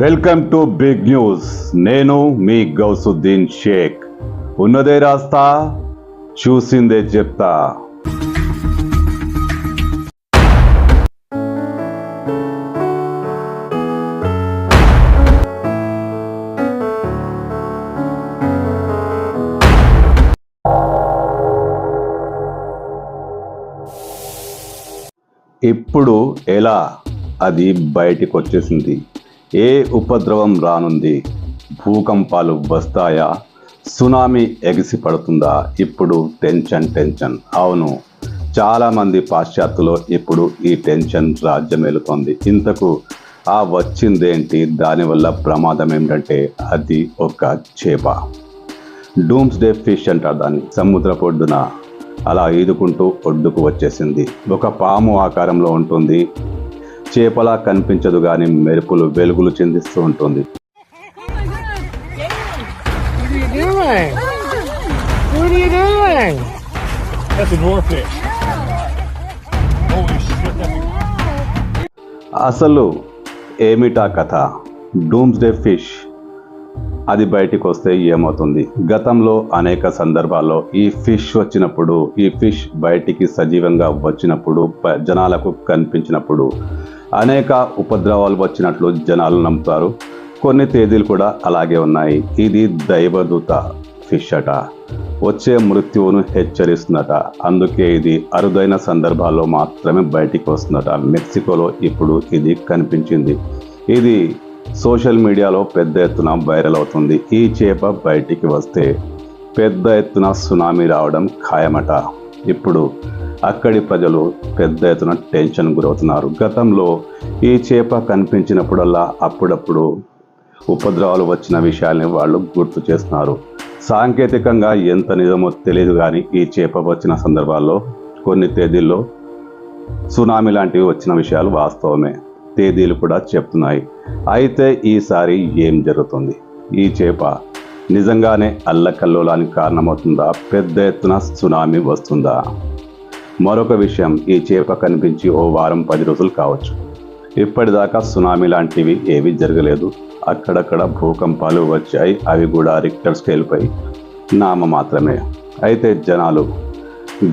Welcome to big news. నేను మీ గౌసుద్దీన్ షేక్. ఉన్నదే రాస్తా, చూసిందే చెప్తా. ఇప్పుడు ఎలా అది బయటికి వచ్చేసింది. ఏ ఉపద్రవం రానుంది? భూకంపాలు వస్తాయా? సునామీ ఎగిసి పడుతుందా? ఇప్పుడు టెన్షన్. అవును, చాలామంది పాశ్చాత్యులో ఇప్పుడు ఈ టెన్షన్ రాజ్యమేలుతోంది. ఇంతకు ఆ వచ్చిందేంటి? దానివల్ల ప్రమాదం ఏమిటంటే అది ఒక చేప. డూమ్స్డే ఫిష్ అంటారు దాన్ని. సముద్రపు ఒడ్డున అలా ఈదుకుంటూ ఒడ్డుకు వచ్చేసింది. ఒక పాము ఆకారంలో ఉంటుంది. చేపలా కనిపించదు, కానీ మెరుపులు వెలుగులు చెందిస్తూ ఉంటుంది. అసలు ఏమిటా కథ? డూమ్స్డే ఫిష్ అది బయటికి వస్తే ఏమవుతుంది? గతంలో అనేక సందర్భాల్లో ఈ ఫిష్ వచ్చినప్పుడు, ఈ ఫిష్ బయటికి సజీవంగా వచ్చినప్పుడు, జనాలకు కనిపించినప్పుడు అనేక ఉపద్రవాలు వచ్చినట్లు జనాలు నమ్ముతారు. కొన్ని తేదీలు కూడా అలాగే ఉన్నాయి. ఇది దైవదూత ఫిష్ అట. వచ్చే మృత్యువును హెచ్చరిస్తుందట. అందుకే ఇది అరుదైన సందర్భాల్లో మాత్రమే బయటికి వస్తుందట. మెక్సికోలో ఇప్పుడు ఇది కనిపించింది. ఇది సోషల్ మీడియాలో పెద్ద ఎత్తున వైరల్ అవుతుంది. ఈ చేప బయటికి వస్తే పెద్ద ఎత్తున సునామీ రావడం ఖాయమట. ఇప్పుడు అక్కడి ప్రజలు పెద్ద ఎత్తున టెన్షన్ గురవుతున్నారు. గతంలో ఈ చేప కనిపించినప్పుడల్లా అప్పుడప్పుడు ఉపద్రవాలు వచ్చిన విషయాల్ని వాళ్ళు గుర్తు చేస్తున్నారు. సాంకేతికంగా ఎంత నిజమో తెలియదు, కానీ ఈ చేప వచ్చిన సందర్భాల్లో కొన్ని తేదీల్లో సునామీ లాంటివి వచ్చిన విషయాలు వాస్తవమే. తేదీలు కూడా చెప్తున్నాయి. అయితే ఈసారి ఏం జరుగుతుంది? ఈ చేప నిజంగానే అల్లకల్లోలానికి కారణమవుతుందా? పెద్ద ఎత్తున సునామీ వస్తుందా? మరొక విషయం, ఈ చేప కనిపించి ఓ వారం 10 రోజులు కావచ్చు. ఇప్పటిదాకా సునామీ లాంటివి ఏవి జరగలేదు. అక్కడక్కడ భూకంపాలు వచ్చాయి. అవి కూడా రిక్టర్ స్కేల్పై నామ మాత్రమే. అయితే జనాలు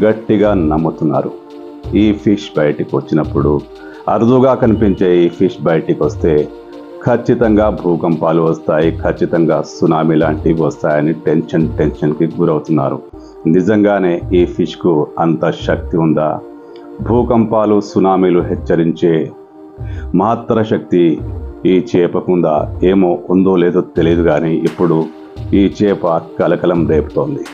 గట్టిగా నమ్ముతున్నారు. ఈ ఫిష్ బయటికి వచ్చినప్పుడు, అరుదుగా కనిపించే ఈ ఫిష్ బయటికి వస్తే ఖచ్చితంగా భూకంపాలు వస్తాయి, ఖచ్చితంగా సునామీ లాంటివి వస్తాయని టెన్షన్కి గురవుతున్నారు. నిజంగానే ఈ ఫిష్కు అంత శక్తి ఉందా? భూకంపాలు, సునామీలు హెచ్చరించే మహత్తర శక్తి ఈ చేపకుందా? ఏమో, ఉందో లేదో తెలియదు, కానీ ఇప్పుడు ఈ చేప కలకలం రేపుతోంది.